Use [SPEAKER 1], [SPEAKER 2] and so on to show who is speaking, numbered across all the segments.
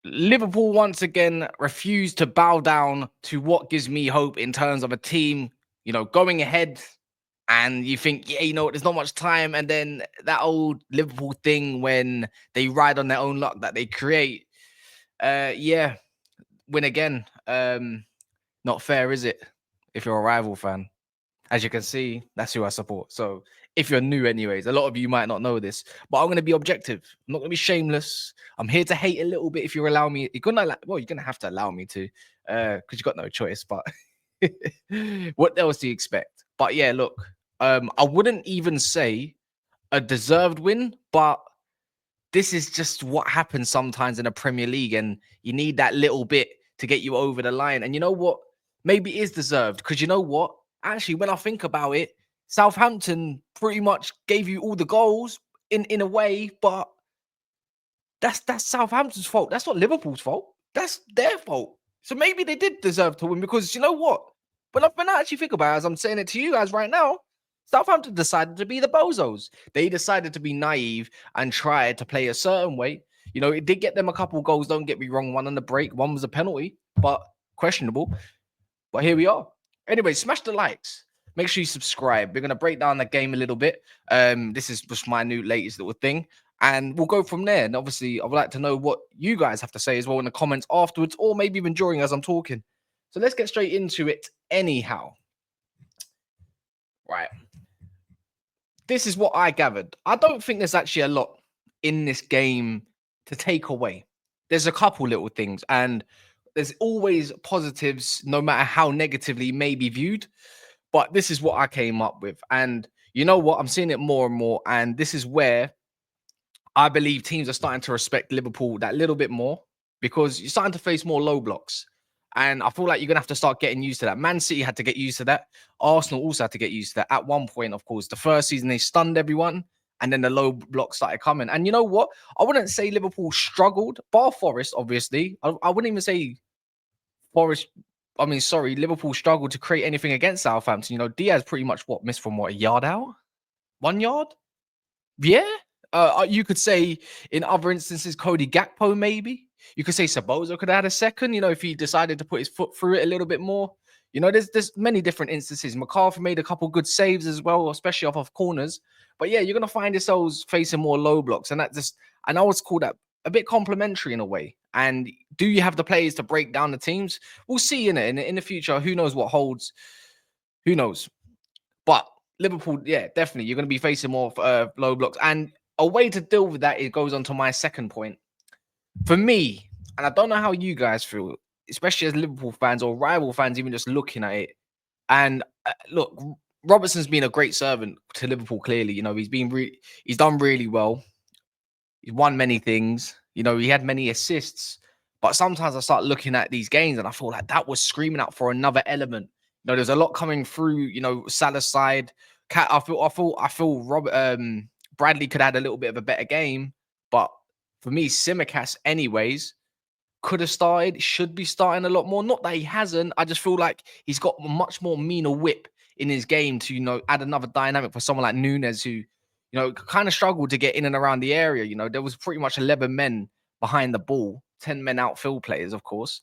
[SPEAKER 1] Liverpool once again refused to bow down to what gives me hope in terms of a team, going ahead. And you think, yeah, there's not much time. And then that old Liverpool thing when they ride on their own luck that they create. Yeah, win again. Not fair, is it? If you're a rival fan. As you can see, that's who I support. So if you're new, anyways, a lot of you might not know this, but I'm going to be objective. I'm not going to be shameless. I'm here to hate a little bit if you allow me. You're gonna have to allow me to, because you got no choice. But what else do you expect? But yeah, look, I wouldn't even say a deserved win, but this is just what happens sometimes in a Premier League, and you need that little bit to get you over the line. And you know what? Maybe it is deserved because you know what? Actually, when I think about it, Southampton pretty much gave you all the goals in a way, but that's Southampton's fault. That's not Liverpool's fault. That's their fault. So maybe they did deserve to win because you know what? When I actually think about it, as I'm saying it to you guys right now, Southampton decided to be the bozos. They decided to be naive and try to play a certain way. It did get them a couple goals, don't get me wrong. One on the break, one was a penalty, but questionable. But here we are. Anyway, smash the likes. Make sure you subscribe. We're going to break down the game a little bit. This is just my new latest little thing. And we'll go from there. And obviously, I would like to know what you guys have to say as well in the comments afterwards, or maybe even during as I'm talking. So let's get straight into it anyhow. Right. This is what I gathered. I don't think there's actually a lot in this game to take away. There's a couple little things, and there's always positives, no matter how negatively it may be viewed. But this is what I came up with. And you know what? I'm seeing it more and more. And this is where I believe teams are starting to respect Liverpool that little bit more because you're starting to face more low blocks. And I feel like you're going to have to start getting used to that. Man City had to get used to that. Arsenal also had to get used to that. At one point, of course, the first season, they stunned everyone. And then the low blocks started coming. And you know what? I wouldn't say Liverpool struggled, bar Forest, obviously. I wouldn't even say Forest. Liverpool struggled to create anything against Southampton. Diaz pretty much missed from a yard out? 1 yard? Yeah. You could say in other instances, Cody Gakpo, maybe. You could say Saboza could have had a second, if he decided to put his foot through it a little bit more. There's many different instances. McCarthy made a couple good saves as well, especially off of corners. But yeah, you're gonna find yourselves facing more low blocks, and I always call that a bit complimentary in a way. And do you have the players to break down the teams? We'll see in the future. Who knows what holds? Who knows? But Liverpool, yeah, definitely, you're going to be facing more low blocks. And a way to deal with that, it goes on to my second point. For me, and I don't know how you guys feel, especially as Liverpool fans or rival fans, even just looking at it. And look, Robertson's been a great servant to Liverpool. Clearly, he's done really well. He's won many things. He had many assists. But sometimes I start looking at these games and I feel like that was screaming out for another element. There's a lot coming through. Salah's side. I feel Bradley could add a little bit of a better game, but for me, Tsimikas, anyways, could have started. Should be starting a lot more. Not that he hasn't. I just feel like he's got a much more meaner whip in his game to add another dynamic for someone like Nunes, who kind of struggled to get in and around the area. There was pretty much 11 men behind the ball, 10 men outfield players, of course.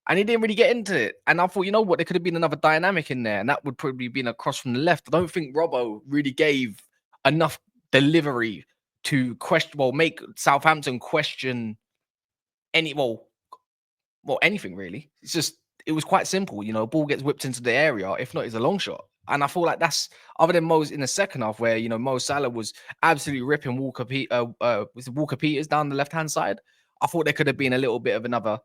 [SPEAKER 1] And he didn't really get into it. And I thought, there could have been another dynamic in there. And that would probably been a cross from the left. I don't think Robbo really gave enough delivery to make Southampton question anything really. It was quite simple. Ball gets whipped into the area. If not, it's a long shot. And I feel like that's other than Mo's in the second half where, Mo Salah was absolutely ripping Walker Peters down the left-hand side. I thought there could have been a little bit of another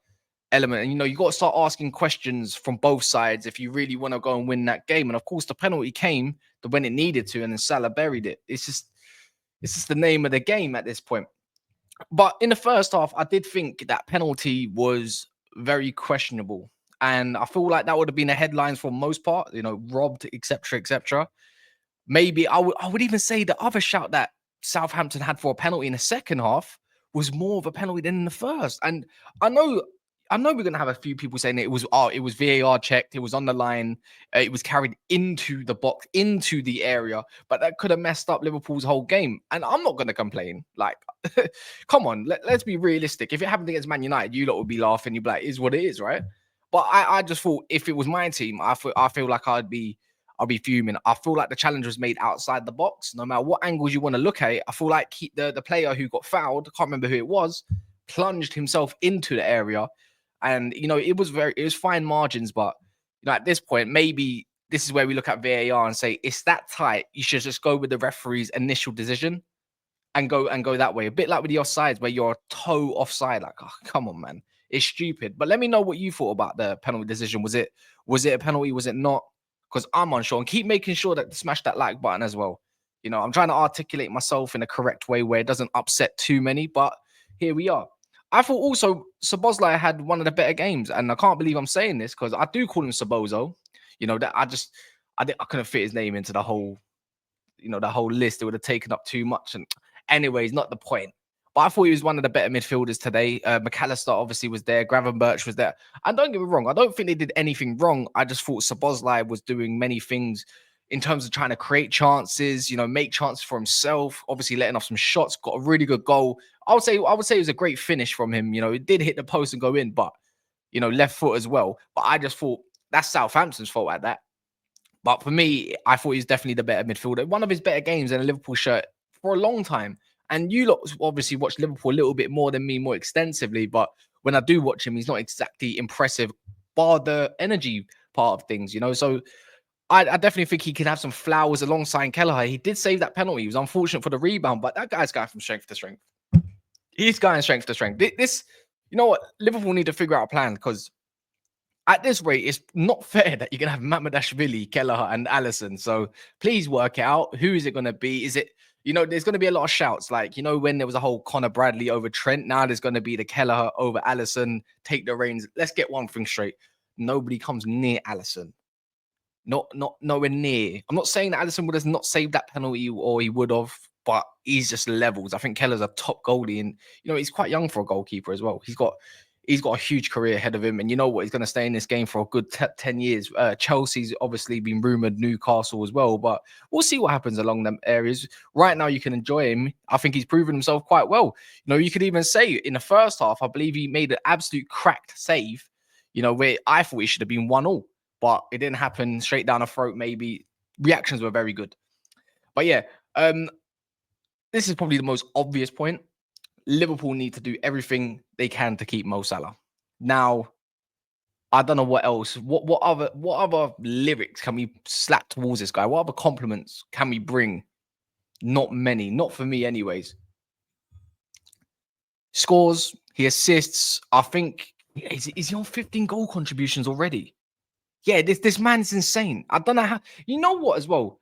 [SPEAKER 1] element. And, you got to start asking questions from both sides if you really want to go and win that game. And, of course, the penalty came when it needed to, and then Salah buried it. It's just the name of the game at this point. But in the first half, I did think that penalty was very questionable. And I feel like that would have been the headlines for most part, robbed, etc., etc. Maybe I would even say the other shout that Southampton had for a penalty in the second half was more of a penalty than in the first. And I know I know we're gonna have a few people saying it was VAR checked, it was on the line, it was carried into the box, into the area, but that could have messed up Liverpool's whole game. And I'm not gonna complain. Like, come on, let's be realistic. If it happened against Man United, you lot would be laughing. You'd be like, "It is what it is," right? But I just thought if it was my team, I feel like I'll be fuming. I feel like the challenge was made outside the box. No matter what angles you want to look at it, I feel like the player who got fouled, I can't remember who it was, plunged himself into the area. And it was fine margins, but at this point, maybe this is where we look at VAR and say it's that tight. You should just go with the referee's initial decision and go that way. A bit like with the offsides where you're a toe offside. Like, oh, come on, man. It's stupid. But let me know what you thought about the penalty decision. Was it a penalty? Was it not? Because I'm unsure. And keep making sure that smash that like button as well. I'm trying to articulate myself in a correct way where it doesn't upset too many, but here we are. I thought also Sabozlai had one of the better games, and I can't believe I'm saying this because I do call him Sabozo. That I couldn't fit his name into the whole list. It would have taken up too much. And anyways, not the point. But I thought he was one of the better midfielders today. McAllister obviously was there. Gravenberch was there. And don't get me wrong, I don't think they did anything wrong. I just thought Sabozlai was doing many things in terms of trying to create chances, make chances for himself. Obviously, letting off some shots. Got a really good goal. I would say it was a great finish from him. It did hit the post and go in, but left foot as well. But I just thought that's Southampton's fault at that. But for me, I thought he was definitely the better midfielder. One of his better games in a Liverpool shirt for a long time. And you lot obviously watch Liverpool a little bit more than me, more extensively. But when I do watch him, he's not exactly impressive, bar the energy part of things, So I definitely think he can have some flowers alongside Kelleher. He did save that penalty. He was unfortunate for the rebound, but that guy's going from strength to strength. He's going strength to strength. This, you know what? Liverpool need to figure out a plan because at this rate, it's not fair that you're going to have Mamadashvili, Kelleher, and Allison. So please work it out. Who is it going to be? Is it, there's going to be a lot of shouts. Like, when there was a whole Connor Bradley over Trent, now there's going to be the Kelleher over Allison. Take the reins. Let's get one thing straight. Nobody comes near Allison. Not nowhere near. I'm not saying that Allison would have not saved that penalty or he would have, but he's just levels. I think Keller's a top goalie, and he's quite young for a goalkeeper as well. He's got a huge career ahead of him, and you know what? He's going to stay in this game for a good 10 years. Chelsea's obviously been rumored, Newcastle as well, but we'll see what happens along them areas. Right now, you can enjoy him. I think he's proven himself quite well. You could even say in the first half, I believe he made an absolute cracked save. Where I thought he should have been 1-1. But it didn't happen. Straight down the throat, maybe. Reactions were very good. But yeah, this is probably the most obvious point. Liverpool need to do everything they can to keep Mo Salah. Now, I don't know what else. What other lyrics can we slap towards this guy? What other compliments can we bring? Not many. Not for me, anyways. Scores. He assists. I think is he on 15 goal contributions already? Yeah, this man's insane. I don't know how. You know what, as well?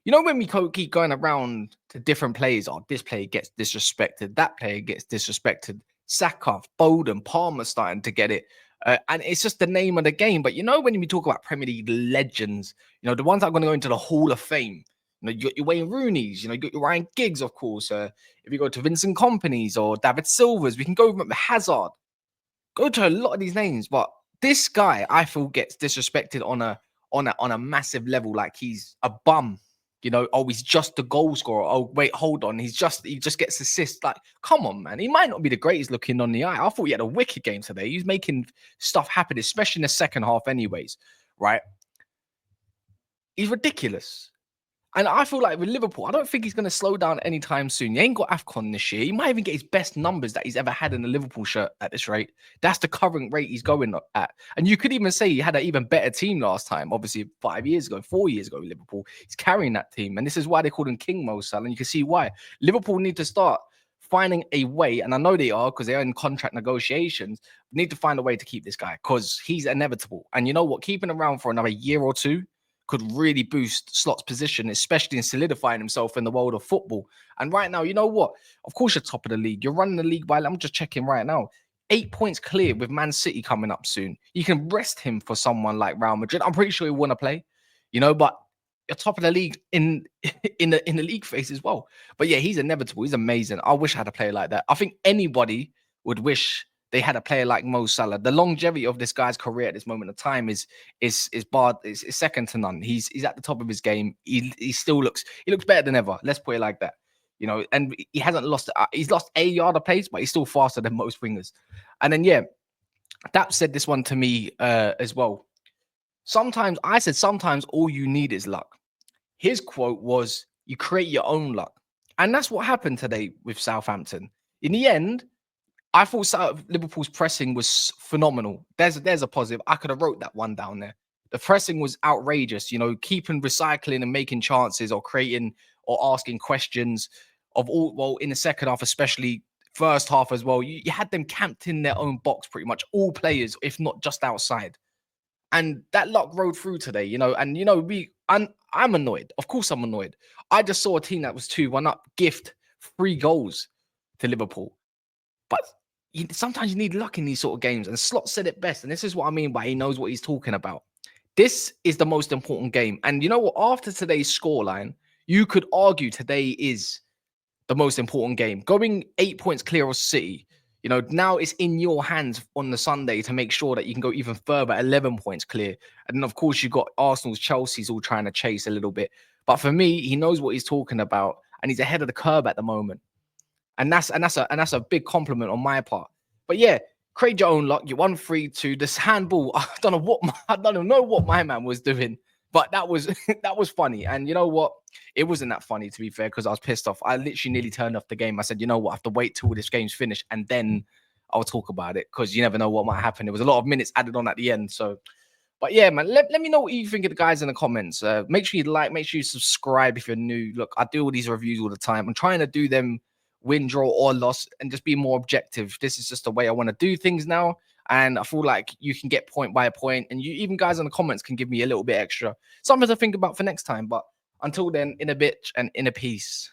[SPEAKER 1] When we keep going around to different players, this player gets disrespected, that player gets disrespected. Saka, Foden, Palmer starting to get it. And it's just the name of the game. But when we talk about Premier League legends, the ones that are going to go into the Hall of Fame, you got your Wayne Rooney's, you got your Ryan Giggs, of course. If you go to Vincent Kompany's or David Silva's, we can go with Hazard. Go to a lot of these names, but this guy, I feel, gets disrespected on a massive level, like he's a bum. He's just a goal scorer. Oh, wait, hold on. He just gets assists. Like, come on, man. He might not be the greatest looking on the eye. I thought he had a wicked game today. He's making stuff happen, especially in the second half anyways, right? He's ridiculous. And I feel like with Liverpool, I don't think he's going to slow down anytime soon. He ain't got AFCON this year. He might even get his best numbers that he's ever had in a Liverpool shirt at this rate. That's the current rate he's going at. And you could even say he had an even better team last time. Obviously, 4 years ago, Liverpool. He's carrying that team. And this is why they call him King Mo Salah. And you can see why. Liverpool need to start finding a way, and I know they are because they're in contract negotiations, need to find a way to keep this guy because he's inevitable. And you know what? Keeping him around for another year or two could really boost Slot's position, especially in solidifying himself in the world of football. And right now, you know what? Of course, you're top of the league. You're running the league by, I'm just checking right now, 8 points clear with Man City coming up soon. You can rest him for someone like Real Madrid. I'm pretty sure he want to play, but you're top of the league in the league phase as well. But yeah, he's inevitable. He's amazing. I wish I had a player like that. I think anybody would wish they had a player like Mo Salah. The longevity of this guy's career at this moment of time is second to none. He's at the top of his game. He still looks better than ever. Let's put it like that. And he hasn't lost. He's lost a yard of pace, but he's still faster than most wingers. And then Dap said this one to me as well. Sometimes all you need is luck. His quote was, "You create your own luck," and that's what happened today with Southampton. In the end, I thought Liverpool's pressing was phenomenal. There's a positive. I could have wrote that one down there. The pressing was outrageous. Keeping recycling and making chances or creating or asking questions of all. Well, in the second half, especially first half as well, you had them camped in their own box, pretty much all players, if not just outside. And that luck rode through today. I'm annoyed. Of course, I'm annoyed. I just saw a team that was 2-1 up, gift 3 goals to Liverpool. But sometimes you need luck in these sort of games. And Slot said it best. And this is what I mean by he knows what he's talking about. This is the most important game. And you know what? After today's scoreline, you could argue today is the most important game. Going 8 points clear of City, now it's in your hands on the Sunday to make sure that you can go even further, 11 points clear. And then, of course, you've got Arsenal's, Chelsea's all trying to chase a little bit. But for me, he knows what he's talking about. And he's ahead of the curve at the moment. And that's a big compliment on my part. But create your own luck. You won 3-2. This handball, I don't know what my man was doing, but that was funny. And you know what? It wasn't that funny, to be fair, because I was pissed off. I literally nearly turned off the game. I said, you know what? I have to wait till this game's finished and then I'll talk about it, because you never know what might happen. There was a lot of minutes added on at the end. So, but man, let me know what you think of the guys in the comments. Make sure you like, make sure you subscribe if you're new. Look, I do all these reviews all the time. I'm trying to do them win, draw, or loss, and just be more objective. This is just the way I want to do things now. And I feel like you can get point by point, and you even guys in the comments can give me a little bit extra. Something to think about for next time. But until then, in a bit and in a peace.